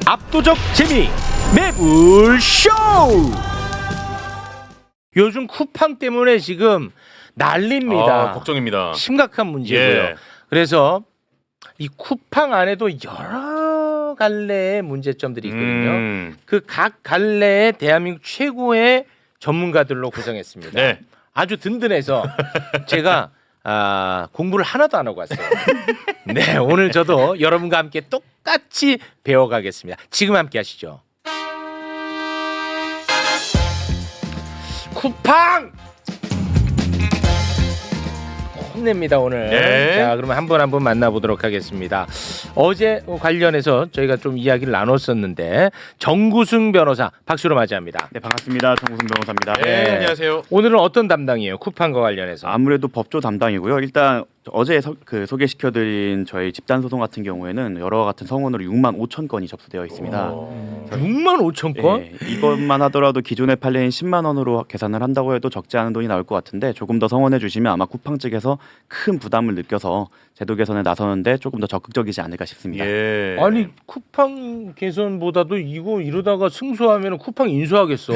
압도적 재미 매불쇼. 요즘 쿠팡 때문에 지금 난립니다. 걱정입니다. 심각한 문제고요. 예. 그래서 이 쿠팡 안에도 여러 갈래의 문제점들이 있거든요. 그 각 갈래의 대한민국 최고의 전문가들로 구성했습니다. 네. 아주 든든해서 제가 공부를 하나도 안 하고 왔어요. 네, 오늘 저도 여러분과 함께 똑같이 배워가겠습니다. 지금 함께 하시죠. 쿠팡! 혼냅니다 오늘. 네. 자, 그러면 한 분 한 분 만나보도록 하겠습니다. 어제 관련해서 저희가 좀 이야기를 나눴었는데 정구승 변호사 박수로 맞이합니다. 네, 반갑습니다. 정구승 변호사입니다. 네, 안녕하세요. 오늘은 어떤 담당이에요? 쿠팡과 관련해서. 아무래도 법조 담당이고요. 일단 어제 소개시켜드린 저희 집단 소송 같은 경우에는 여러 같은 성원으로 6만 5천 건이 접수되어 있습니다. 6만 5천 건? 네, 이것만 하더라도 기존의 판례인 10만 원으로 계산을 한다고 해도 적지 않은 돈이 나올 것 같은데 조금 더 성원해 주시면 아마 쿠팡 측에서 큰 부담을 느껴서 제도 개선에 나서는데 조금 더 적극적이지 않을까 싶습니다. 예. 아니 쿠팡 개선보다도 이러다가 승소하면 쿠팡 인수하겠어.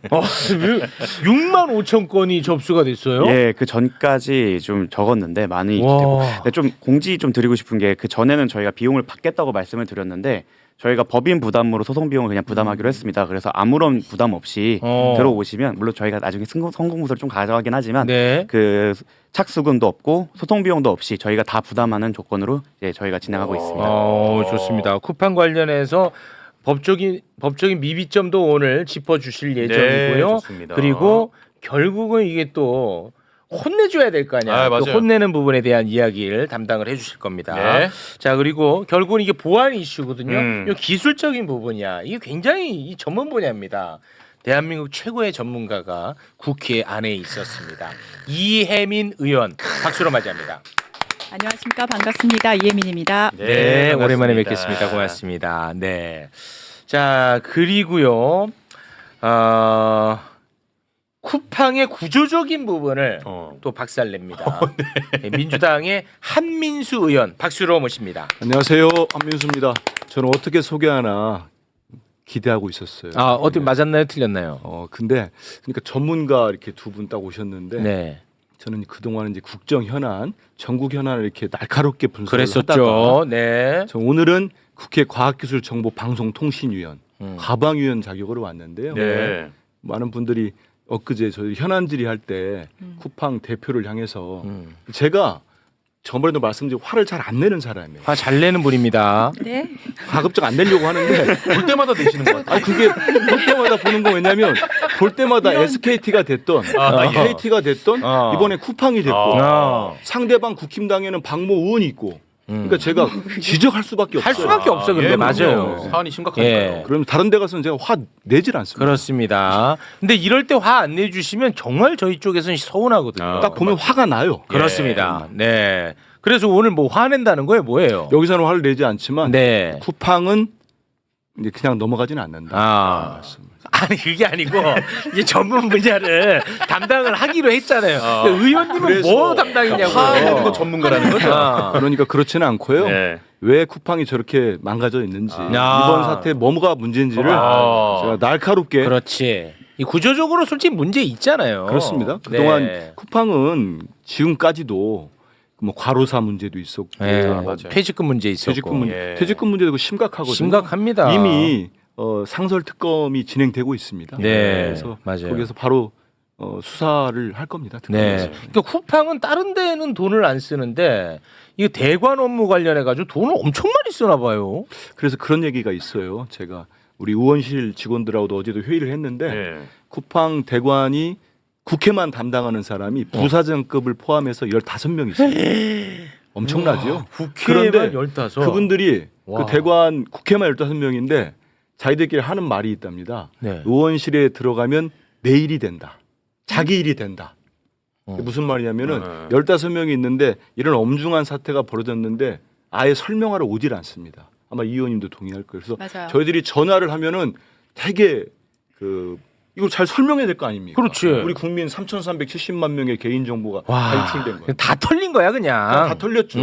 6만 5천 건이 접수가 됐어요? 예, 그 전까지 좀 적었는데 많이 되고. 근데 좀 공지 좀 드리고 싶은 게 그 전에는 저희가 비용을 받겠다고 말씀을 드렸는데 저희가 법인 부담으로 소송 비용을 그냥 부담하기로 했습니다. 그래서 아무런 부담 없이 들어오시면 물론 저희가 나중에 성공무서를 좀 가져가긴 하지만 네. 그 착수금도 없고 소송 비용도 없이 저희가 다 부담하는 조건으로 이제 저희가 진행하고 있습니다. 좋습니다. 쿠팡 관련해서 법적인 미비점도 오늘 짚어주실 예정이고요. 네, 좋습니다. 그리고 결국은 이게 또 혼내줘야 될 거 아니야. 또 맞아요. 혼내는 부분에 대한 이야기를 담당을 해주실 겁니다. 네. 자, 그리고 결국은 이게 보안 이슈거든요. 음. 이 기술적인 부분이야. 이게 굉장히 이 전문 분야입니다. 대한민국 최고의 전문가가 국회 안에 있었습니다. 이혜민 의원 박수로 맞이합니다. 안녕하십니까. 반갑습니다. 이혜민입니다. 네, 반갑습니다. 오랜만에 뵙겠습니다. 고맙습니다. 네. 자, 그리고요. 쿠팡의 구조적인 부분을 또 박살냅니다. 네, 민주당의 한민수 의원 박수로 모십니다. 안녕하세요, 한민수입니다. 저는 어떻게 소개하나 기대하고 있었어요. 어떻게 맞았나요? 틀렸나요? 근데 그러니까 전문가 이렇게 두 분 딱 오셨는데 네. 저는 그동안 이제 국정 현안, 전국 현안을 이렇게 날카롭게 분석을 하다가 그랬었죠. 네. 저 오늘은 국회 과학기술정보방송통신위원 과방위원 자격으로 왔는데요. 네. 많은 분들이 엊그제 저희 현안 질의할 때 쿠팡 대표를 향해서 제가 저번에도 말씀드린 화를 잘 안 내는 사람이에요. 화 잘 내는 분입니다. 네. 가급적 안 내려고 하는데 볼 때마다 내시는 것 같아요. 아니 그게 볼 때마다 보는 거 왜냐면 볼 때마다 SKT가 됐던 KT가 됐던 이번에 쿠팡이 됐고 상대방 국힘당에는 박모 의원이 있고 그러니까 제가 지적할 수밖에 없어요. 할 수밖에 없어 근데 예, 맞아요. 그럼요. 사안이 심각하니까요. 예. 그럼 다른 데 가서는 제가 화 내질 않습니다. 그렇습니다. 근데 이럴 때 화 안 내주시면 정말 저희 쪽에서는 서운하거든요. 딱 보면 화가 나요. 그렇습니다. 네. 그래서 오늘 뭐 화낸다는 거예요? 뭐예요? 여기서는 화를 내지 않지만 네. 쿠팡은 이제 그냥 넘어가지는 않는다. 아니 그게 아니고 이제 전문 분야를 담당을 하기로 했잖아요. 근데 의원님은 그래서 뭐 담당이냐고요? 화내는 거 전문가라는 거죠. 그러니까 그렇지는 않고요. 네. 왜 쿠팡이 저렇게 망가져 있는지 야. 이번 사태 뭐가 문제인지를 제가 날카롭게 그렇지. 이 구조적으로 솔직히 문제 있잖아요. 그렇습니다. 그동안 네. 쿠팡은 지금까지도 뭐 과로사 문제도 있었고 네. 맞아요. 퇴직금 문제 있었고 퇴직금 문제도 심각하거든요. 심각합니다. 이미 상설 특검이 진행되고 있습니다. 네. 그래서 맞아요. 거기서 바로 수사를 할 겁니다. 네. 특검에서. 그러니까 쿠팡은 다른 데는 돈을 안 쓰는데 이거 대관 업무 관련해 가지고 돈을 엄청 많이 쓰나 봐요. 그래서 그런 얘기가 있어요. 제가 우리 의원실 직원들하고도 어제도 회의를 했는데 네. 쿠팡 쿠팡 대관이 국회만 담당하는 사람이 부사장급을 포함해서 15명 있어요. 엄청나죠? 국회에만 그런데 15. 그분들이 와. 그 대관 국회만 15명인데 자기들끼리 하는 말이 있답니다. 네. 의원실에 들어가면 내 일이 된다. 자기 일이 된다. 그게 무슨 말이냐면은 15명이 있는데 이런 엄중한 사태가 벌어졌는데 아예 설명하러 오질 않습니다. 아마 이 의원님도 동의할 거예요. 그래서 맞아요. 저희들이 전화를 하면은 되게 이걸 잘 설명해야 될 거 아닙니까? 그렇지. 우리 국민 3,370만 명의 개인 정보가 다 유출된 거예요. 다 털린 거야 그냥. 다 털렸죠.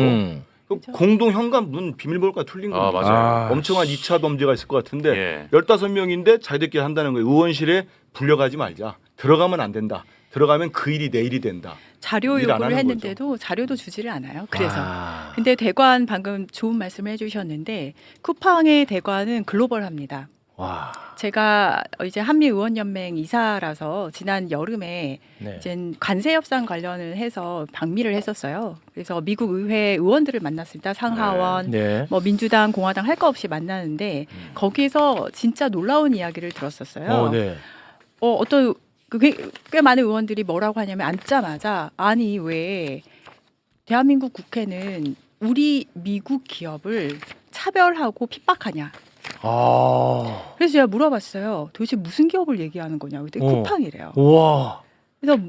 그 공동 현관문 비밀번호가 틀린 아, 겁니다. 맞아요. 엄청난 2차 범죄가 있을 것 같은데 예. 15명인데 자기들끼리 한다는 거예요. 의원실에 불려가지 말자. 들어가면 안 된다. 들어가면 그 일이 내 일이 된다. 자료 일안 요구를 하는 했는데도 자료도 주지를 않아요. 그래서. 아. 근데 대관 방금 좋은 말씀을 해주셨는데 쿠팡의 대관은 글로벌합니다. 와. 제가 이제 한미의원연맹 이사라서 지난 여름에 네. 이제 관세 협상 관련을 해서 방미를 했었어요. 그래서 미국 의회 의원들을 만났습니다. 상하원, 네. 뭐 민주당, 공화당 할 거 없이 만나는데 거기에서 진짜 놀라운 이야기를 들었었어요. 네. 어떤 꽤 많은 의원들이 뭐라고 하냐면 앉자마자 아니 왜 대한민국 국회는 우리 미국 기업을 차별하고 핍박하냐. 아. 그래서 제가 물어봤어요. 도대체 무슨 기업을 얘기하는 거냐고. 그랬더니 쿠팡이래요. 와. 그래서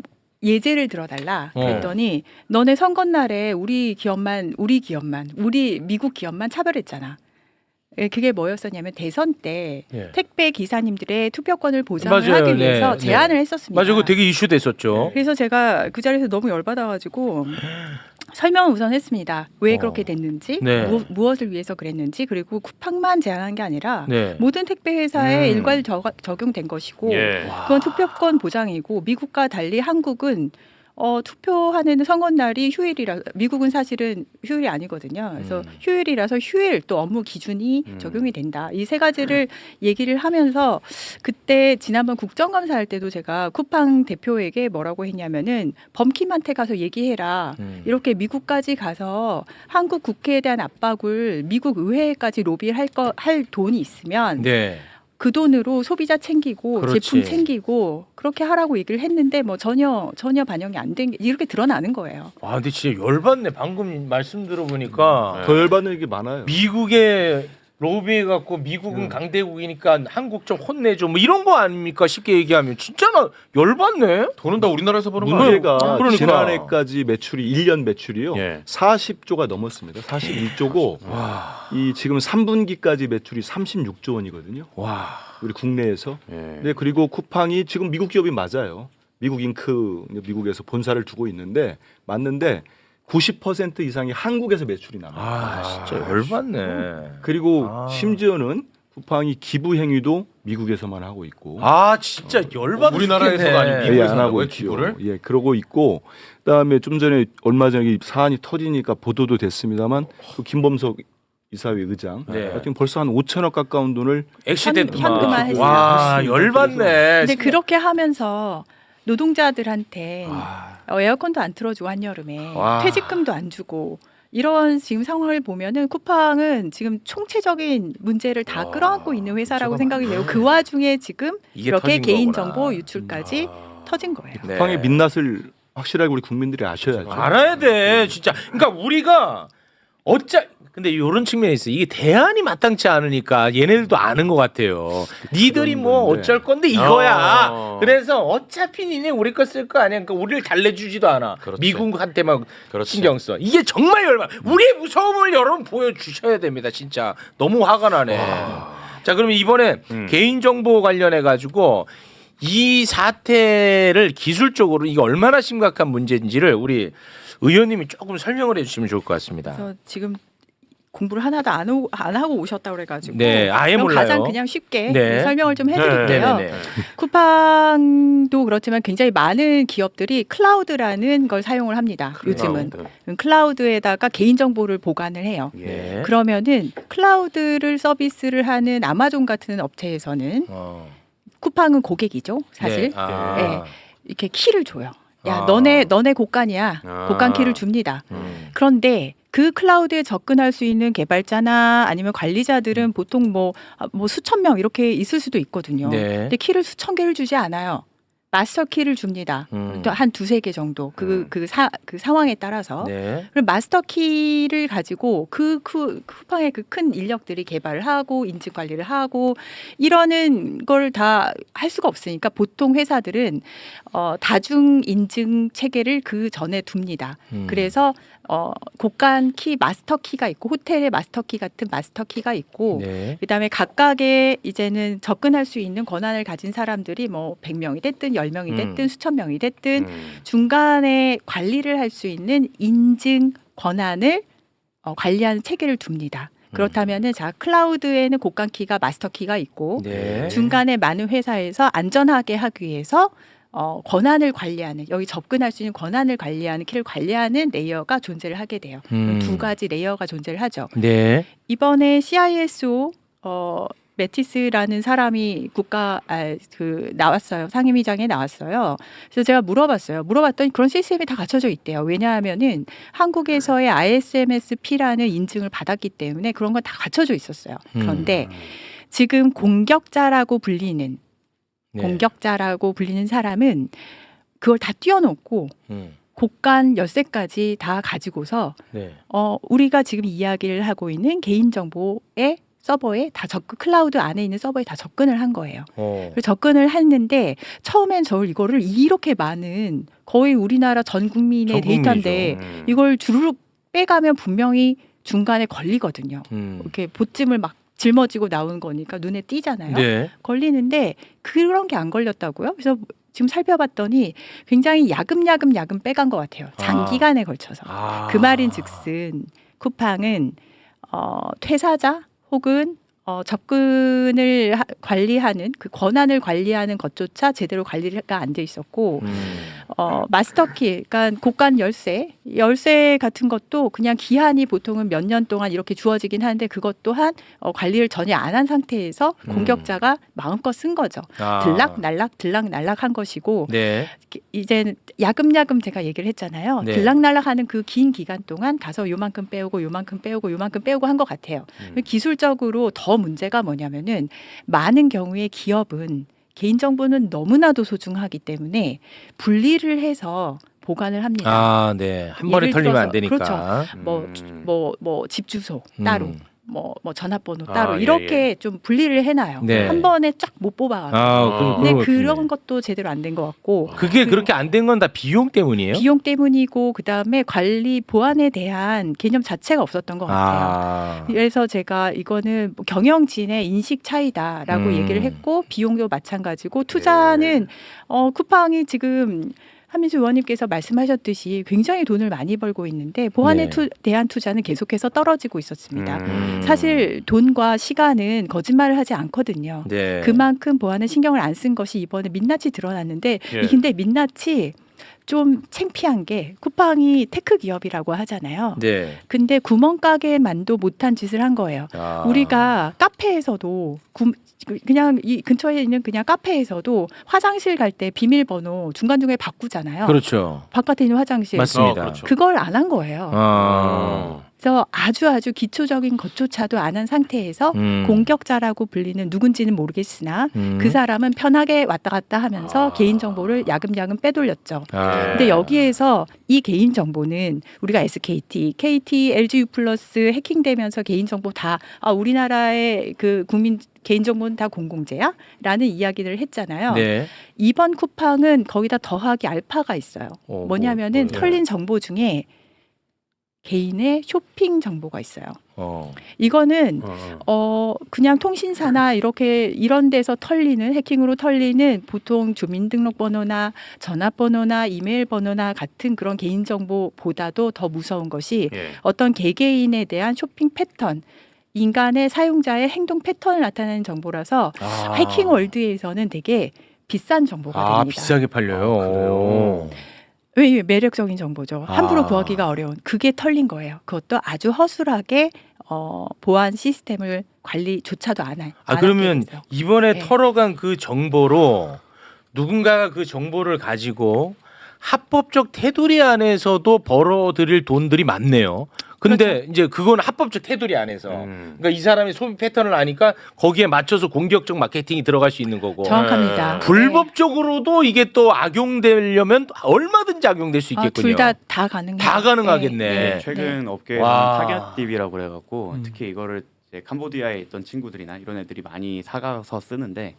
예제를 들어달라 그랬더니 너네 선거날에 우리 미국 기업만 차별했잖아. 그게 뭐였었냐면 대선 때 예. 택배 기사님들의 투표권을 보장을 맞아요. 하기 위해서 네, 제안을 했었습니다. 맞아, 그거 되게 이슈됐었죠. 그래서 제가 그 자리에서 너무 열받아가지고 설명을 우선 했습니다. 왜 그렇게 됐는지, 네. 무엇을 위해서 그랬는지, 그리고 쿠팡만 제안한 게 아니라 네. 모든 택배 회사에 일괄 적용된 것이고 예. 그건 투표권 보장이고 미국과 달리 한국은 투표하는 선거날이 휴일이라 미국은 사실은 휴일이 아니거든요. 그래서 휴일이라서 휴일 또 업무 기준이 적용이 된다. 이 세 가지를 얘기를 하면서 그때 지난번 국정감사할 때도 제가 쿠팡 대표에게 뭐라고 했냐면은 범킴한테 가서 얘기해라. 이렇게 미국까지 가서 한국 국회에 대한 압박을 미국 의회까지 로비할 돈이 있으면 네. 그 돈으로 소비자 챙기고 그렇지. 제품 챙기고 그렇게 하라고 얘기를 했는데 뭐 전혀 반영이 안 된 게 이렇게 드러나는 거예요. 아, 근데 진짜 열받네. 방금 말씀 들어보니까 더 열받는 게 많아요. 미국에 로비해 갖고 미국은 강대국이니까 한국 좀 혼내줘. 뭐 이런 거 아닙니까? 쉽게 얘기하면 진짜 나 열받네. 돈은 다 우리나라에서 버는 거 아니에요? 문제가 그러니까. 지난해까지 매출이 1년 매출이요. 예. 40조가 넘었습니다. 41조고 이 지금 3분기까지 매출이 36조 원이거든요. 와. 우리 국내에서. 예. 네, 그리고 쿠팡이 지금 미국 기업이 맞아요. 미국 잉크 미국에서 본사를 두고 있는데 맞는데 90% 이상이 한국에서 매출이 납니다. 아, 진짜 열받네. 그리고 아. 심지어는 쿠팡이 기부 행위도 미국에서만 하고 있고 아, 진짜 열받네. 우리나라에서가 아닌 예, 미국에서 안 하고 한다고요, 있죠. 기부를? 예, 그러고 있고 그다음에 좀 전에 얼마 전에 이 사안이 터지니까 보도도 됐습니다만 그 김범석 이사회 의장 네. 하여튼 벌써 한 5천억 가까운 돈을 액시덴트만. 현금화했어요. 와, 열받네. 근데 그렇게 하면서 노동자들한테 아. 에어컨도 안 틀어주고 한여름에 와. 퇴직금도 안 주고 이런 지금 상황을 보면은 쿠팡은 지금 총체적인 문제를 다 끌어안고 있는 회사라고 생각이 돼요. 그 와중에 지금 이게 이렇게 터진 개인 거구나. 정보 유출까지 터진 거예요. 네. 쿠팡의 민낯을 확실하게 우리 국민들이 아셔야죠. 알아야 돼, 진짜. 그러니까 우리가 근데 이런 측면이 있어. 이게 대안이 마땅치 않으니까 얘네들도 아는 것 같아요. 니들이 뭐 건데. 어쩔 건데 이거야. 어. 그래서 어차피 니네 우리 거 쓸 거 아니야. 그러니까 우리를 달래주지도 않아. 그렇지. 미국한테만 그렇지. 신경 써. 이게 정말 우리의 무서움을 여러분 보여주셔야 됩니다. 진짜 너무 화가 나네. 자, 그러면 이번에 개인정보 관련해 가지고 이 사태를 기술적으로 이게 얼마나 심각한 문제인지를 우리 의원님이 조금 설명을 해주시면 좋을 것 같습니다. 그래서 지금 공부를 하나도 안 하고 오셨다고 그래가지고 네, 아예 그럼 몰라요. 가장 그냥 쉽게 네. 설명을 좀 해드릴게요. 네네네. 쿠팡도 그렇지만 굉장히 많은 기업들이 클라우드라는 걸 사용을 합니다. 요즘은 클라우드에다가 개인 정보를 보관을 해요. 네. 그러면은 클라우드를 서비스를 하는 아마존 같은 업체에서는 쿠팡은 고객이죠, 사실. 네. 아. 네. 이렇게 키를 줘요. 야, 아. 너네 고간이야. 고간 키를 줍니다. 그런데 그 클라우드에 접근할 수 있는 개발자나 아니면 관리자들은 보통 뭐 수천 명 이렇게 있을 수도 있거든요. 네. 근데 키를 수천 개를 주지 않아요. 마스터 키를 줍니다. 한 두세 개 정도. 그 상황에 따라서. 네. 그럼 마스터 키를 가지고 쿠팡의 그 큰 인력들이 개발을 하고 인증 관리를 하고 이러는 걸 다 할 수가 없으니까 보통 회사들은 다중 인증 체계를 그 전에 둡니다. 그래서 고간 키 마스터 키가 있고 호텔의 마스터 키 같은 마스터 키가 있고 네. 그다음에 각각의 이제는 접근할 수 있는 권한을 가진 사람들이 뭐 100명이 됐든 10명이 됐든 수천 명이 됐든 중간에 관리를 할 수 있는 인증 권한을 관리하는 체계를 둡니다. 그렇다면은 자 클라우드에는 곡간 키가 마스터 키가 있고 네. 중간에 많은 회사에서 안전하게 하기 위해서 권한을 관리하는 여기 접근할 수 있는 권한을 관리하는 키를 관리하는 레이어가 존재를 하게 돼요. 두 가지 레이어가 존재를 하죠. 네. 이번에 CISO 메티스라는 사람이 나왔어요. 상임위장에 나왔어요. 그래서 제가 물어봤더니 그런 시스템이 다 갖춰져 있대요. 왜냐하면은 한국에서의 ISMSP라는 인증을 받았기 때문에 그런 건 다 갖춰져 있었어요. 그런데 지금 공격자라고 불리는 사람은 그걸 다 띄워놓고 곡간 열쇠까지 다 가지고서 네. 우리가 지금 이야기를 하고 있는 개인정보의 서버에 다 클라우드 안에 있는 서버에 다 접근을 한 거예요. 그래서 접근을 했는데 처음엔 이거를 이렇게 많은 거의 우리나라 전 국민의 데이터인데 이걸 주르륵 빼가면 분명히 중간에 걸리거든요. 이렇게 보찜을 막 짊어지고 나오는 거니까 눈에 띄잖아요. 네. 걸리는데 그런 게 안 걸렸다고요. 그래서 지금 살펴봤더니 굉장히 야금야금 빼간 것 같아요. 장기간에 걸쳐서. 그 말인즉슨 쿠팡은 퇴사자 혹은 접근을 관리하는 그 권한을 관리하는 것조차 제대로 관리가 안 돼 있었고 마스터키, 그러니까 곡간 열쇠 같은 것도 그냥 기한이 보통은 몇 년 동안 이렇게 주어지긴 하는데 그것 또한 관리를 전혀 안 한 상태에서 공격자가 마음껏 쓴 거죠. 들락날락 한 것이고 네. 이제는 야금야금 제가 얘기를 했잖아요. 네. 들락날락하는 그 긴 기간 동안 가서 요만큼 빼오고 한 것 같아요. 기술적으로 더 문제가 뭐냐면은 많은 경우에 기업은 개인정보는 너무나도 소중하기 때문에 분리를 해서 보관을 합니다. 네. 한 번에 예를 털리면 안 들어서, 되니까. 그렇죠. 집 주소 따로, 뭐 전화번호 따로 아, 이렇게 좀 분리를 해놔요. 네. 한 번에 쫙 못 뽑아가지고. 근데 그런 그런 것도 제대로 안 된 것 같고. 그게 그렇게 안 된 건 다 비용 때문이에요? 비용 때문이고 그다음에 관리 보안에 대한 개념 자체가 없었던 것 같아요. 그래서 제가 이거는 뭐 경영진의 인식 차이다라고 얘기를 했고 비용도 마찬가지고 투자는 쿠팡이 지금 한민수 의원님께서 말씀하셨듯이 굉장히 돈을 많이 벌고 있는데 보안에 대한 투자는 계속해서 떨어지고 있었습니다. 사실 돈과 시간은 거짓말을 하지 않거든요. 네. 그만큼 보안에 신경을 안 쓴 것이 이번에 민낯이 드러났는데 근데 민낯이 좀 창피한 게 쿠팡이 테크 기업이라고 하잖아요. 네. 근데 구멍가게만도 못한 짓을 한 거예요. 우리가 카페에서도 그냥 이 근처에 있는 그냥 카페에서도 화장실 갈 때 비밀번호 중간중간에 바꾸잖아요. 그렇죠. 바깥에 있는 화장실. 맞습니다. 그렇죠. 그걸 안 한 거예요. 그래서 아주 기초적인 것조차도 안 한 상태에서 공격자라고 불리는 누군지는 모르겠으나 그 사람은 편하게 왔다 갔다 하면서 개인정보를 야금야금 빼돌렸죠. 근데 여기에서 이 개인정보는 우리가 SKT, KT, LGU 플러스 해킹되면서 개인정보 다 우리나라의 그 국민 개인정보는 다 공공재야? 라는 이야기를 했잖아요. 네. 이번 쿠팡은 거기다 더하기 알파가 있어요. 뭐냐면은 털린 정보 중에 개인의 쇼핑 정보가 있어요. 이거는 그냥 통신사나 이런 데서 털리는 해킹으로 털리는 보통 주민등록번호나 전화번호나 이메일 번호나 같은 그런 개인정보보다도 더 무서운 것이 어떤 개개인에 대한 쇼핑 패턴 인간의 사용자의 행동 패턴을 나타내는 정보라서 해킹 월드에서는 되게 비싼 정보가 됩니다. 비싸게 팔려요. 그래요? 왜 매력적인 정보죠. 함부로 구하기가 어려운. 그게 털린 거예요. 그것도 아주 허술하게 보안 시스템을 관리조차도 안 할. 그러면 이번에 네. 털어간 그 정보로 누군가가 그 정보를 가지고 합법적 테두리 안에서도 벌어들일 돈들이 많네요. 근데 그렇죠. 이제 그건 합법적 테두리 안에서 그러니까 이 사람의 소비 패턴을 아니까 거기에 맞춰서 공격적 마케팅이 들어갈 수 있는 거고 정확합니다. 불법적으로도 이게 또 악용되려면 얼마든지 악용될 수 있겠군요. 둘 다 가능해요. 다 가능하겠네. 네, 최근 업계에서는 와. 타겟 DB라고 그래갖고 특히 이거를 이제 캄보디아에 있던 친구들이나 이런 애들이 많이 사가서 쓰는데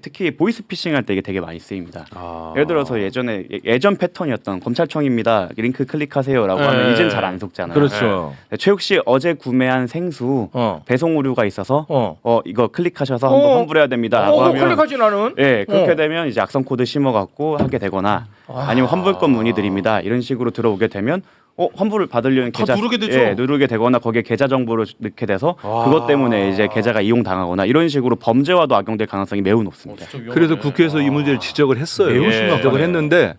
특히 보이스피싱 할 때 이게 되게 많이 쓰입니다. 예를 들어서 예전 패턴이었던 검찰청입니다. 링크 클릭하세요라고 하면 이젠 잘 안 속잖아요. 그렇죠. 최욱 씨 어제 구매한 생수 배송 오류가 있어서 이거 클릭하셔서 한번 환불해야 됩니다라고 하면 클릭하진 않은. 그렇게 되면 이제 악성 코드 심어갖고 하게 되거나 아니면 환불권 문의드립니다 이런 식으로 들어오게 되면 환불을 받으려는 다 계좌 누르게 되죠. 예, 누르게 되거나 거기에 계좌 정보를 넣게 돼서 그것 때문에 이제 계좌가 이용당하거나 이런 식으로 범죄와도 악용될 가능성이 매우 높습니다. 그래서 국회에서 이 문제를 지적을 했어요. 매우 지적을 심각하네. 했는데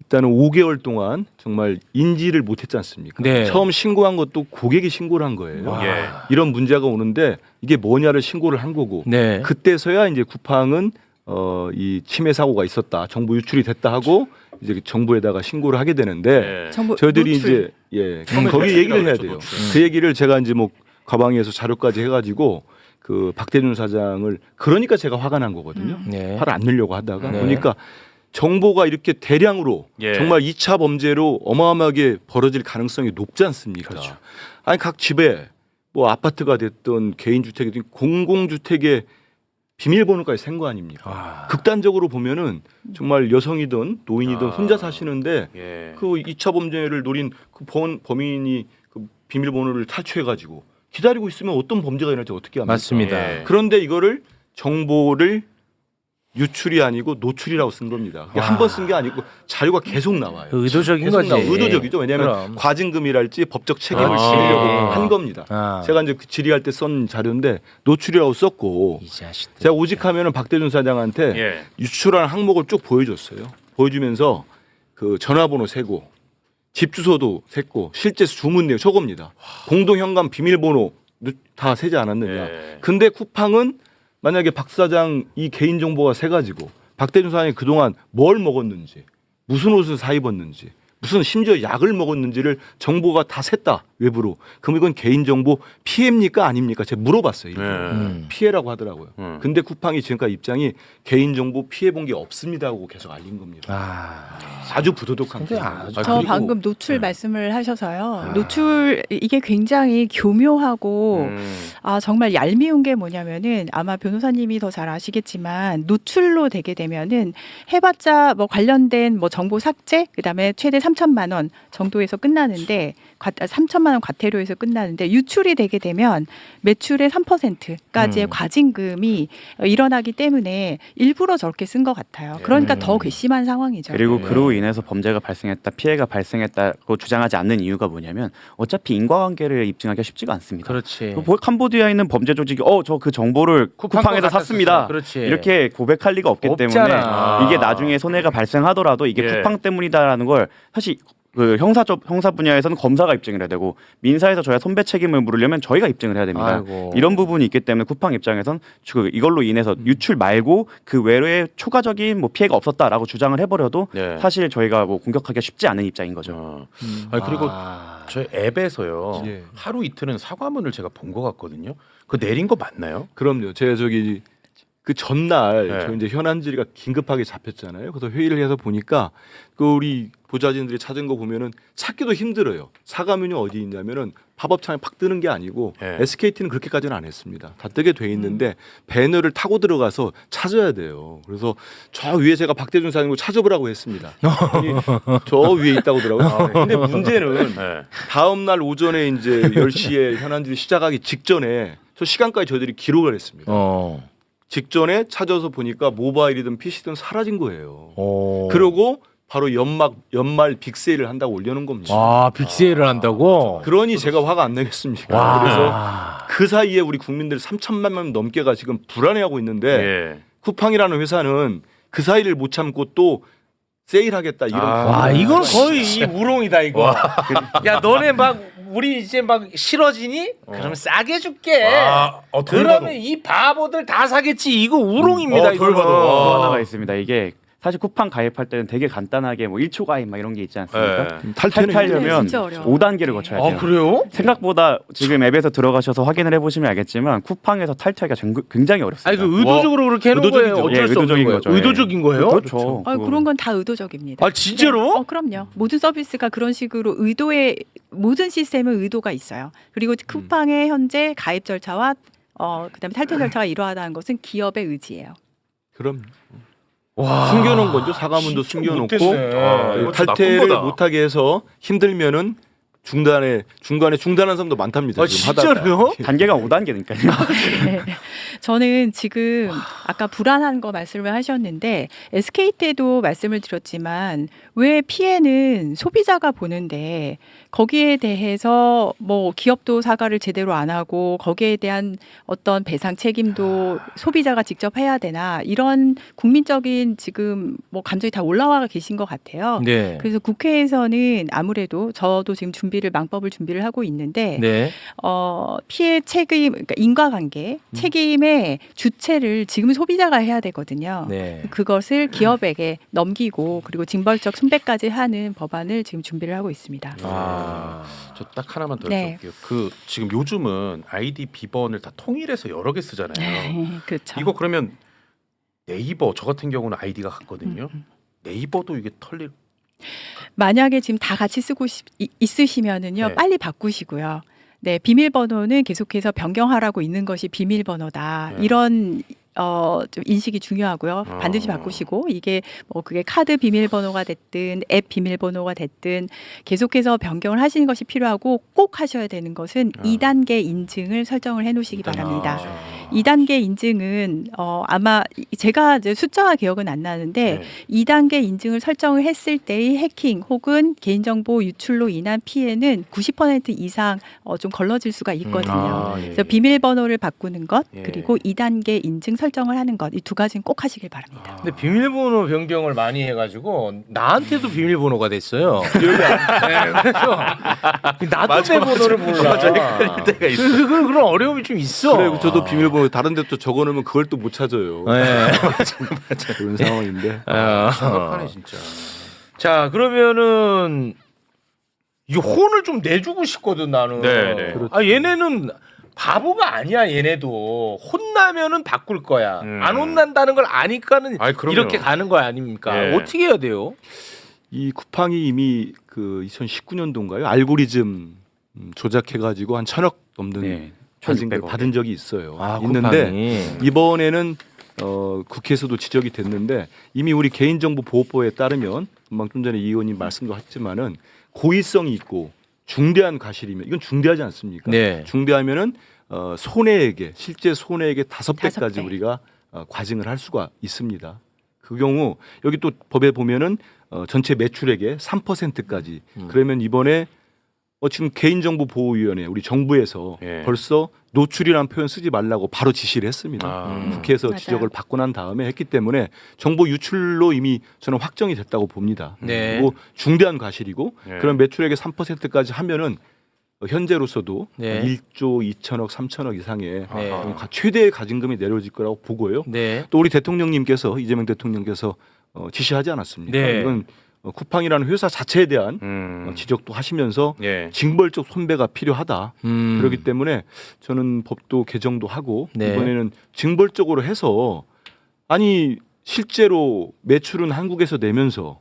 일단은 5개월 동안 정말 인지를 못했지 않습니까? 네. 처음 신고한 것도 고객이 신고를 한 거예요. 예. 이런 문제가 오는데 이게 뭐냐를 신고를 한 거고 네. 그때서야 이제 쿠팡은 이 침해 사고가 있었다, 정보 유출이 됐다 하고 이제 정부에다가 신고를 하게 되는데 예. 정보 저희들이 노출. 이제 처음에 거기 얘기를 해야 노출이라고 돼요. 했죠, 노출. 그 얘기를 제가 이제 뭐 가방에서 자료까지 해가지고 그 박대준 사장을 그러니까 제가 화가 난 거거든요. 네. 화를 안 내려고 하다가 네. 보니까 정보가 이렇게 대량으로 예. 정말 2차 범죄로 어마어마하게 벌어질 가능성이 높지 않습니까? 그렇죠. 아니 각 집에 뭐 아파트가 됐든 개인 주택이든 공공주택에 비밀번호까지 센 거 아닙니까? 아. 극단적으로 보면은 정말 여성이든 노인이든 아. 혼자 사시는데 예. 그 2차 범죄를 노린 그 범인이 그 비밀번호를 탈취해가지고 기다리고 있으면 어떤 범죄가 일어날지 어떻게 합니까? 맞습니다. 예. 그런데 이거를 정보를 유출이 아니고 노출이라고 쓴 겁니다. 한 번 쓴 게 아니고 자료가 계속 나와요. 그 의도적인 계속 거지. 의도적이죠. 왜냐하면 그럼. 과징금이랄지 법적 책임을 아. 지으려고 한 겁니다. 아. 제가 이제 그 질의할 때 쓴 자료인데 노출이라고 썼고 이 자식들. 제가 오직하면은 박대준 사장한테 예. 유출한 항목을 쭉 보여줬어요. 보여주면서 그 전화번호 세고 집 주소도 셌고 실제 주문 내용 저겁니다. 공동 현관 비밀번호 다 세지 않았느냐. 예. 근데 쿠팡은 만약에 박 사장 이 개인 정보가 세 가지고 박대준 사장이 그동안 뭘 먹었는지 무슨 옷을 사 입었는지 무슨 심지어 약을 먹었는지를 정보가 다 샜다 외부로. 그럼 이건 개인정보 피해입니까 아닙니까? 제가 물어봤어요. 예. 피해라고 하더라고요. 음. 근데 쿠팡이 지금까지 입장이 개인정보 피해 본 게 없습니다 하고 계속 알린 겁니다. 아. 아주 부도덕한 근데 거예요. 아주- 아, 저 그리고- 방금 노출 네. 말씀을 하셔서요. 노출 이게 굉장히 교묘하고 정말 얄미운 게 뭐냐면은 아마 변호사님이 더 잘 아시겠지만 노출로 되게 되면은 해봤자 뭐 관련된 뭐 정보 삭제 그다음에 최대 3천만 원 정도에서 끝나는데 3천만 원 과태료에서 끝나는데 유출이 되게 되면 매출의 3%까지의 과징금이 일어나기 때문에 일부러 저렇게 쓴 것 같아요. 그러니까 더 괘씸한 상황이죠. 그리고 그로 인해서 범죄가 발생했다, 피해가 발생했다고 주장하지 않는 이유가 뭐냐면 어차피 인과관계를 입증하기가 쉽지가 않습니다. 그렇지. 캄보디아에 있는 범죄 조직이 저 그 정보를 쿠팡에서 샀습니다. 그렇지. 이렇게 고백할 리가 없기 없잖아. 때문에 이게 나중에 손해가 발생하더라도 이게 예. 쿠팡 때문이다라는 걸 사실 그 형사 분야에서는 검사가 입증을 해야 되고 민사에서 저희가 손배 책임을 물으려면 저희가 입증을 해야 됩니다. 아이고. 이런 부분이 있기 때문에 쿠팡 입장에선 이걸로 인해서 유출 말고 그 외로의 초과적인 뭐 피해가 없었다라고 주장을 해버려도 네. 사실 저희가 뭐 공격하기가 쉽지 않은 입장인 거죠. 아니 그리고 아. 저희 앱에서요 예. 하루 이틀은 사과문을 제가 본 것 같거든요. 그 내린 거 맞나요? 그럼요. 제가 그 전날 네. 저 이제 현안 질의가 긴급하게 잡혔잖아요. 그래서 회의를 해서 보니까 그 우리 보좌진들이 찾은 거 보면은 찾기도 힘들어요. 사과문이 어디 있냐면은 팝업창에 팍 뜨는 게 아니고 네. SKT는 그렇게까지는 안 했습니다. 다 뜨게 돼 있는데 배너를 타고 들어가서 찾아야 돼요. 그래서 저 위에 제가 박대준 사장님 찾아보라고 했습니다. 아니, 저 위에 있다고 하더라고요. 근데 문제는 네. 다음 날 오전에 이제 10시에 현안질이 시작하기 직전에 저 시간까지 저희들이 기록을 했습니다. 직전에 찾아서 보니까 모바일이든 PC든 사라진 거예요. 그러고 바로 연말 빅세일을 한다고 올려놓은 겁니다. 아, 빅세일을 한다고? 그러니 제가 화가 안 나겠습니까? 와. 그래서 그 사이에 우리 국민들 3천만 명 넘게가 지금 불안해하고 있는데 예. 쿠팡이라는 회사는 그 사이를 못 참고 또 세일하겠다 이런. 와, 이건 거의 우롱이다 이거. 야, 너네 막 우리 이제 막 싫어지니? 그럼 싸게 줄게. 그러면 이 바보들 다 사겠지. 이거 우롱입니다. 이거. 또 하나가 있습니다. 이게 사실 쿠팡 가입할 때는 되게 간단하게 뭐 1초 가입 막 이런 게 있지 않습니까? 예. 탈퇴하려면 진짜 어려워. 5단계를 거쳐야 돼요. 아, 그래요? 생각보다 지금 앱에서 들어가셔서 확인을 해보시면 알겠지만 쿠팡에서 탈퇴하기가 굉장히 어렵습니다. 아니 그 의도적으로 그렇게 해놓은 거예요. 의도적이죠. 어쩔 예, 수 없는 의도적인 거예요. 거죠. 예. 의도적인 거예요? 그렇죠. 그런 건 다 의도적입니다. 아, 진짜로? 네. 그럼요. 모든 서비스가 그런 식으로 모든 시스템은 의도가 있어요. 그리고 쿠팡의 현재 가입 절차와 그다음에 탈퇴 절차가 이러하다는 것은 기업의 의지예요. 그럼 와. 숨겨놓은 거죠. 사과문도 숨겨놓고 못됐네. 이거 탈퇴를 나쁜 거다. 못하게 해서 힘들면은 중간에 중단한 사람도 많답니다. 아, 지금 하다가. 진짜로요? 단계가 5단계니까요. 네. 저는 지금 아까 불안한 거 말씀을 하셨는데 SK 때도 말씀을 드렸지만 왜 피해는 소비자가 보는데 거기에 대해서 뭐 기업도 사과를 제대로 안 하고 거기에 대한 어떤 배상 책임도 소비자가 직접 해야 되나 이런 국민적인 지금 뭐 감정이 다 올라와 계신 것 같아요. 네. 그래서 국회에서는 아무래도 저도 지금 망법을 준비를 하고 있는데 네. 피해 책임, 그러니까 인과관계 책임의 주체를 지금 소비자가 해야 되거든요. 네. 그것을 기업에게 넘기고 그리고 징벌적 손배까지 하는 법안을 지금 준비를 하고 있습니다. 저 딱 하나만 더 네. 여쭤볼게요. 그 지금 요즘은 아이디 비번을 다 통일해서 여러 개 쓰잖아요. 그렇죠. 이거 그러면 네이버 저 같은 경우는 아이디가 같거든요. 네이버도 이게 털릴 만약에 지금 다 같이 쓰고 있으시면은요, 네. 빨리 바꾸시고요. 네, 비밀번호는 계속해서 변경하라고 있는 것이 비밀번호다. 네. 이런 좀 인식이 중요하고요. 반드시 바꾸시고 이게 뭐 그게 카드 비밀번호가 됐든 앱 비밀번호가 됐든 계속해서 변경을 하시는 것이 필요하고 꼭 하셔야 되는 것은 2단계 인증을 설정을 해놓으시기 바랍니다. 2단계 인증은 아마 제가 이제 숫자가 기억은 안 나는데 네. 2단계 인증을 설정을 했을 때의 해킹 혹은 개인정보 유출로 인한 피해는 90% 이상 좀 걸러질 수가 있거든요. 예. 그래서 비밀번호를 바꾸는 것 예. 그리고 2단계 인증 설정을 하는 것 이 두 가지는 꼭 하시길 바랍니다. 근데 비밀번호 변경을 많이 해가지고 나한테도 비밀번호가 됐어요. 네, 그래서 나도 내 번호를 몰라. 때가 있어. 그런 어려움이 좀 있어. 그래 저도 비밀번호 다른 데 또 적어놓으면 그걸 또 못 찾아요. 네. 그런 상황인데. 심각하네 진짜. 자 그러면은 이 혼을 좀 내주고 싶거든 나는. 네, 네. 아 얘네는 바보가 아니야 얘네도 혼나면은 바꿀 거야. 안 혼난다는 걸 아니까는 아이, 그럼요. 이렇게 가는 거 아닙니까? 예. 어떻게 해야 돼요? 이 쿠팡이 이미 그 2019년도인가요? 알고리즘 조작해가지고 한 1,000억 넘는 네. 받은, 1,600억. 받은 적이 있어요. 아, 있는데 쿠팡이. 이번에는 국회에서도 지적이 됐는데 이미 우리 개인정보보호법에 따르면 금방 좀 전에 이 의원님 말씀도 했지만은 고의성이 있고 중대한 과실이면 이건 중대하지 않습니까? 네. 중대하면은 손해액에 실제 손해액의 5배까지 5배. 우리가 과징을 할 수가 있습니다. 그 경우 여기 또 법에 보면은 전체 매출액의 3%까지 그러면 이번에 지금 개인정보보호위원회 우리 정부에서 예. 벌써 노출이라는 표현 쓰지 말라고 바로 지시를 했습니다. 국회에서 맞아요. 지적을 받고 난 다음에 했기 때문에 정보 유출로 이미 저는 확정이 됐다고 봅니다. 네. 그리고 중대한 과실이고 네. 그런 매출액의 3%까지 하면은 현재로서도 네. 1조 2천억, 3천억 이상의 네. 최대의 가징금이 내려질 거라고 보고요. 네. 또 우리 대통령님께서 이재명 대통령께서 지시하지 않았습니까? 네. 이건 쿠팡이라는 회사 자체에 대한 지적도 하시면서 예. 징벌적 손배가 필요하다. 그렇기 때문에 저는 법도 개정도 하고 네. 이번에는 징벌적으로 해서 아니 실제로 매출은 한국에서 내면서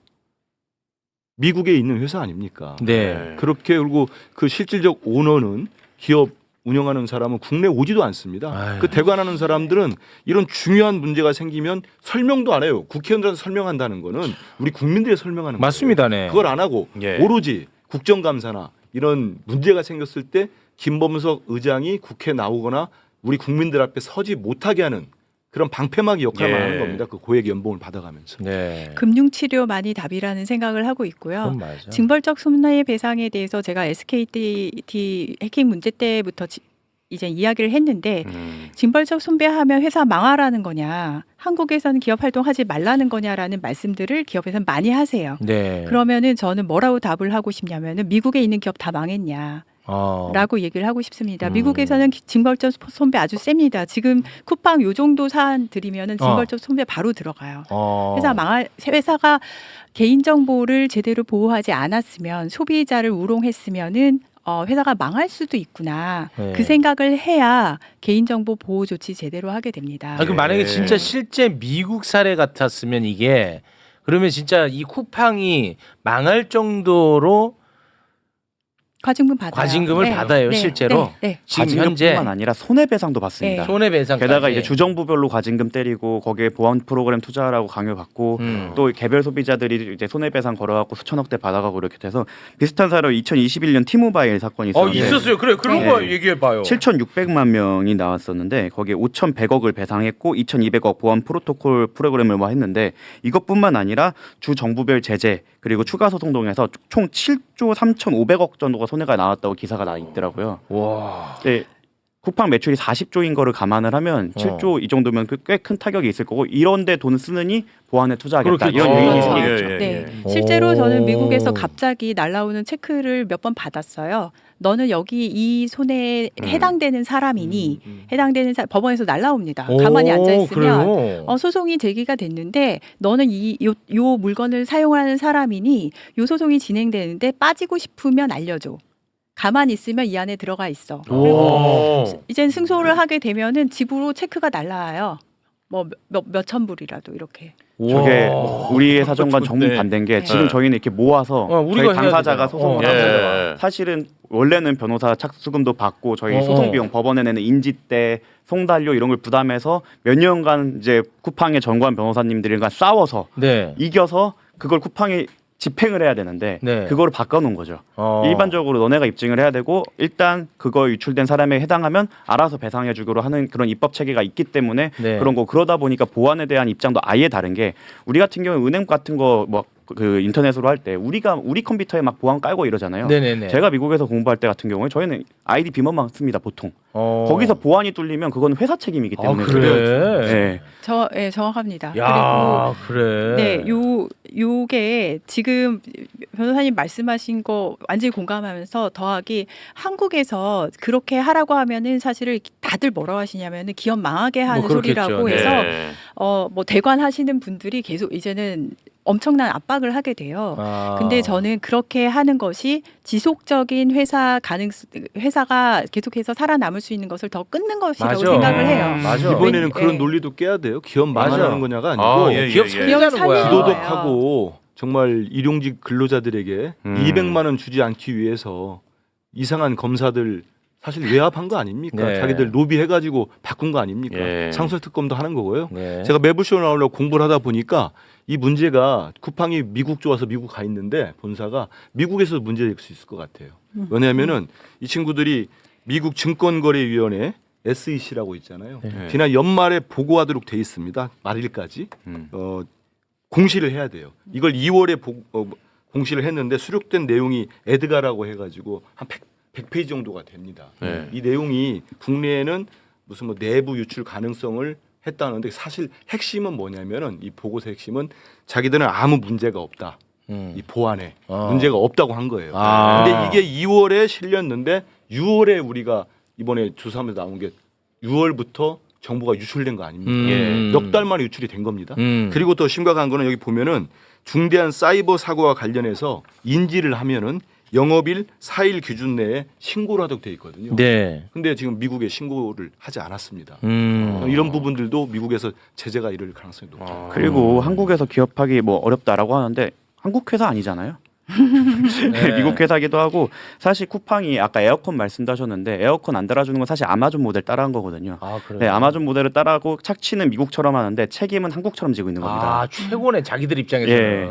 미국에 있는 회사 아닙니까? 네. 그렇게 그리고 그 실질적 오너는 기업 운영하는 사람은 국내 오지도 않습니다. 아유. 그 대관하는 사람들은 이런 중요한 문제가 생기면 설명도 안 해요. 국회의원들한테 설명한다는 거는 우리 국민들이 설명하는 맞습니다. 거예요. 네. 그걸 안 하고 예. 오로지 국정감사나 이런 문제가 생겼을 때 김범석 의장이 국회에 나오거나 우리 국민들 앞에 서지 못하게 하는 그런 방패막이 역할만 예. 하는 겁니다. 그 고액 연봉을 받아가면서. 네. 금융치료만이 답이라는 생각을 하고 있고요. 그건 맞아. 징벌적 손해배상에 대해서 제가 SKT 해킹 문제 때부터 이제 이야기를 했는데 징벌적 손배하면 회사 망하라는 거냐, 한국에서는 기업 활동하지 말라는 거냐라는 말씀들을 기업에서는 많이 하세요. 네. 그러면은 저는 뭐라고 답을 하고 싶냐면은 미국에 있는 기업 다 망했냐. 라고 얘기를 하고 싶습니다. 미국에서는 징벌적 손배 아주 셉니다. 지금 쿠팡 요 정도 사안 들이면은 징벌적 손배 바로 들어가요. 회사가 개인정보를 제대로 보호하지 않았으면 소비자를 우롱했으면은 회사가 망할 수도 있구나. 네. 그 생각을 해야 개인정보 보호 조치 제대로 하게 됩니다. 그 만약에 진짜 실제 미국 사례 같았으면 이게 그러면 진짜 이 쿠팡이 망할 정도로 과징금 받아요. 과징금을 받아요, 실제로? 네. 지금 현재 과징금뿐만 아니라 손해배상도 받습니다. 네. 손해배상 게다가 이제 주정부별로 과징금 때리고 거기에 보안 프로그램 투자하라고 강요받고 또 개별 소비자들이 이제 손해배상 걸어갖고 수천억대 받아가고 이렇게 돼서 비슷한 사례로 2021년 티모바일 사건이 있었는데 있었어요. 그래 그런 네. 거 얘기해봐요. 7,600만 명이 나왔었는데 거기에 5,100억을 배상했고 2,200억 보안 프로토콜 프로그램을 뭐 했는데 이것뿐만 아니라 주 정부별 제재 그리고 추가 소송 등에서 총 7조 3,500억 정도가 손해가 나왔다고 기사가 나 있더라고요. 와. 네, 쿠팡 매출이 40조인 거를 감안을 하면 7조 이 정도면 꽤 큰 타격이 있을 거고 이런데 돈 쓰느니 보안에 투자하겠다 그렇겠죠. 이런 요인이 아, 생기겠죠. 네. 오. 실제로 저는 미국에서 갑자기 날라오는 체크를 몇 번 받았어요. 너는 여기 이 손해에 해당되는 사람이니 해당되는 법원에서 날라옵니다. 가만히 앉아 있으면 그래요? 소송이 제기가 됐는데 너는 요 물건을 사용하는 사람이니 요 소송이 진행되는데 빠지고 싶으면 알려줘. 가만히 있으면 이 안에 들어가 있어. 그리고 이젠 승소를 하게 되면은 집으로 체크가 날라와요. 뭐 몇천 불이라도 이렇게. 저게 우리의 사정과 좋네. 정문 반대인 게 지금 네. 저희는 이렇게 모아서 우리가 저희 당사자가 해야 소송을 되잖아. 하고 사실은 원래는 변호사 착수금도 받고 저희 소송 비용 법원에 내는 인지대 송달료 이런 걸 부담해서 몇 년간 이제 쿠팡의 전관 변호사님들과 싸워서 네. 이겨서 그걸 쿠팡이 집행을 해야 되는데 네. 그거를 바꿔놓은 거죠. 일반적으로 너네가 입증을 해야 되고 일단 그거 유출된 사람에 해당하면 알아서 배상해주기로 하는 그런 입법 체계가 있기 때문에 네. 그런 거 그러다 보니까 보안에 대한 입장도 아예 다른 게 우리 같은 경우는 은행 같은 거 뭐 그 인터넷으로 할 때 우리 컴퓨터에 막 보안 깔고 이러잖아요. 네네네. 제가 미국에서 공부할 때 같은 경우에 저희는 아이디 비번만 씁니다 보통. 거기서 보안이 뚫리면 그건 회사 책임이기 때문에 그래. 네. 정확합니다. 야, 그래. 네, 요게 지금 변호사님 말씀하신 거 완전히 공감하면서 더하기 한국에서 그렇게 하라고 하면은 사실은 다들 뭐라고 하시냐면은 기업 망하게 하는 뭐 그렇겠죠. 소리라고 네. 해서 뭐 대관하시는 분들이 계속 이제는 엄청난 압박을 하게 돼요. 근데 저는 그렇게 하는 것이 지속적인 회사가 계속해서 살아남을 수 있는 것을 더 끊는 것이라고 맞아. 생각을 해요. 맞아. 이번에는 그런 예. 논리도 깨야 돼요. 기업 맞아. 망하는 거냐가 아니고 기업 살리자는 거야. 살리는 부도덕하고 정말 일용직 근로자들에게 200만 원 주지 않기 위해서 이상한 검사들 사실 외압한 거 아닙니까? 네. 자기들 로비해가지고 바꾼 거 아닙니까? 예. 상설특검도 하는 거고요. 네. 제가 매불쇼 나오려고 공부를 하다 보니까 이 문제가 쿠팡이 미국 좋아서 미국 가 있는데 본사가 미국에서 문제될 수 있을 것 같아요. 왜냐하면은 이 친구들이 미국 증권거래위원회 SEC라고 있잖아요. 네. 지난 연말에 보고하도록 돼 있습니다. 말일까지 공시를 해야 돼요. 이걸 2월에 공시를 했는데 수록된 내용이 에드가라고 해가지고 한 100페이지 정도가 됩니다. 네. 이 내용이 국내에는 무슨 뭐 내부 유출 가능성을 했다는데 사실 핵심은 뭐냐면은 이 보고서 핵심은 자기들은 아무 문제가 없다. 이 보안에 문제가 없다고 한 거예요. 근데 이게 2월에 실렸는데 6월에 우리가 이번에 조사하면서 나온 게 6월부터 정보가 유출된 거 아닙니까? 몇 달 만에 유출이 된 겁니다. 그리고 더 심각한 거는 여기 보면은 중대한 사이버 사고와 관련해서 인지를 하면은 영업일 4일 기준 내에 신고를 하도록 돼 있거든요. 네. 근데 지금 미국에 신고를 하지 않았습니다. 이런 부분들도 미국에서 제재가 이를 가능성이 높죠. 그리고 한국에서 기업하기 뭐 어렵다라고 하는데 한국 회사 아니잖아요. 네. 미국 회사기도 하고 사실 쿠팡이 아까 에어컨 말씀도 하셨는데 에어컨 안 달아주는 건 사실 아마존 모델 따라한 거거든요. 그래요? 네, 아마존 모델을 따라하고 착취는 미국처럼 하는데 책임은 한국처럼 지고 있는 겁니다. 최고네 자기들 입장에서. 예,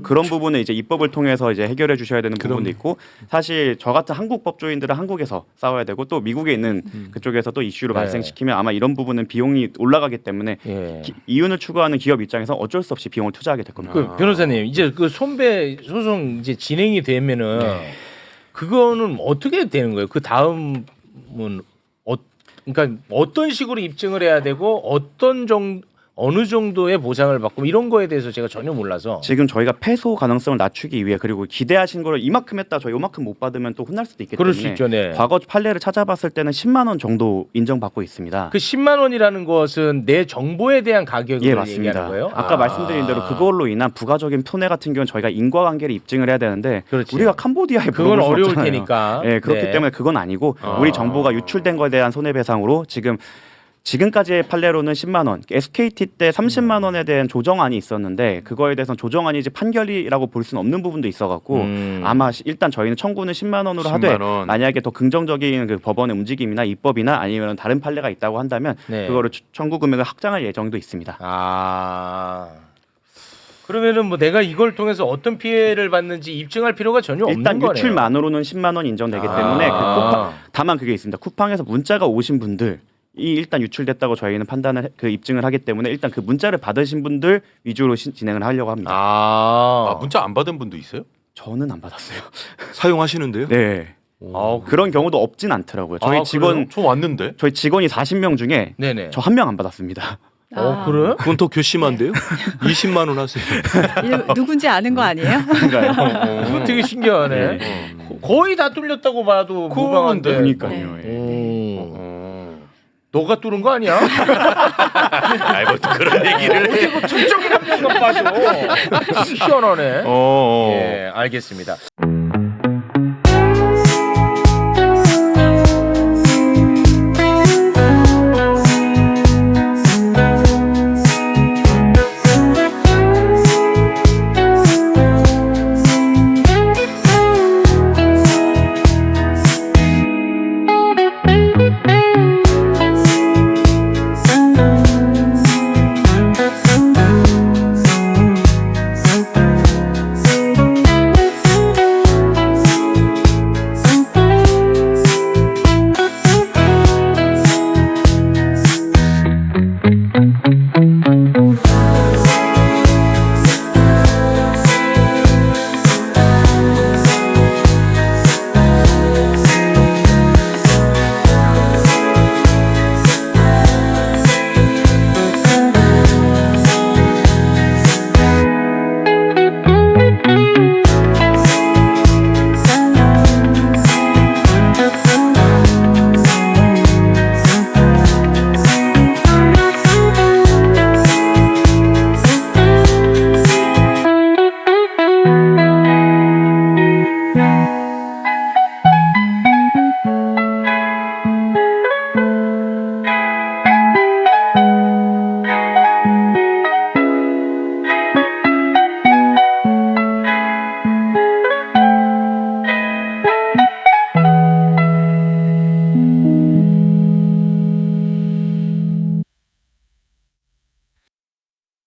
그런 부분은 이제 입법을 통해서 이제 해결해 주셔야 되는 부분도 있고 사실 저 같은 한국 법조인들은 한국에서 싸워야 되고 또 미국에 있는 그쪽에서 또 이슈를 네. 발생시키면 아마 이런 부분은 비용이 올라가기 때문에 예. 이윤을 추구하는 기업 입장에서 어쩔 수 없이 비용을 투자하게 될 겁니다. 그 변호사님 이제 그 손배 소송 이제 진행이 되면은 그거는 어떻게 되는 거예요? 그 다음은 그러니까 어떤 식으로 입증을 해야 되고 어느 정도의 보상을 받고 이런 거에 대해서 제가 전혀 몰라서. 지금 저희가 패소 가능성을 낮추기 위해 그리고 기대하신 거를 이만큼 했다 저 요만큼 못 받으면 또 혼날 수도 있기 그럴 때문에 수 있죠, 네. 과거 판례를 찾아봤을 때는 10만 원 정도 인정받고 있습니다. 그 10만 원이라는 것은 내 정보에 대한 가격을 예, 얘기하는 맞습니다. 거예요? 아까 말씀드린 대로 그걸로 인한 부가적인 손해 같은 경우는 저희가 인과관계를 입증을 해야 되는데 그렇지. 우리가 캄보디아에 그건 물어볼 수 어려울 없잖아요. 테니까. 예, 그렇기 네. 때문에 그건 아니고 우리 정보가 유출된 거에 대한 손해배상으로 지금 지금까지의 판례로는 10만 원, SKT 때 30만 원에 대한 조정안이 있었는데 그거에 대해서는 조정안이 이제 판결이라고 볼 수는 없는 부분도 있어갖고 아마 일단 저희는 청구는 10만 원으로 하되 10만 원. 만약에 더 긍정적인 그 법원의 움직임이나 입법이나 아니면 다른 판례가 있다고 한다면 네. 그거를 청구 금액을 확장할 예정도 있습니다. 아. 그러면은 뭐 내가 이걸 통해서 어떤 피해를 받는지 입증할 필요가 전혀 없는 일단 거네요. 유출만으로는 10만 원 인정되기 때문에 그 다만 그게 있습니다. 쿠팡에서 문자가 오신 분들 이 일단 유출됐다고 저희는 판단을 그 입증을 하기 때문에 일단 그 문자를 받으신 분들 위주로 진행을 하려고 합니다. 아, 문자 안 받은 분도 있어요? 저는 안 받았어요. 사용하시는데요? 네. 그런 경우도 없진 않더라고요. 저희 직원 저 왔는데. 저희 직원이 40명 중에 네네. 저 한 명 안 받았습니다. 그래? 그건 더 괘씸한데요? 20만 원 하세요. 누군지 아는 거 아니에요? 그거 되게 신기하네. 거의 다 뚫렸다고 봐도 무방한데. 그러니까요. 네. 오. 너가 뚫은 거 아니야? 아이 뭐 그런 얘기를. 어떻게 뭐 특정인 한 명만 빠져. 희한하네. 예, 알겠습니다.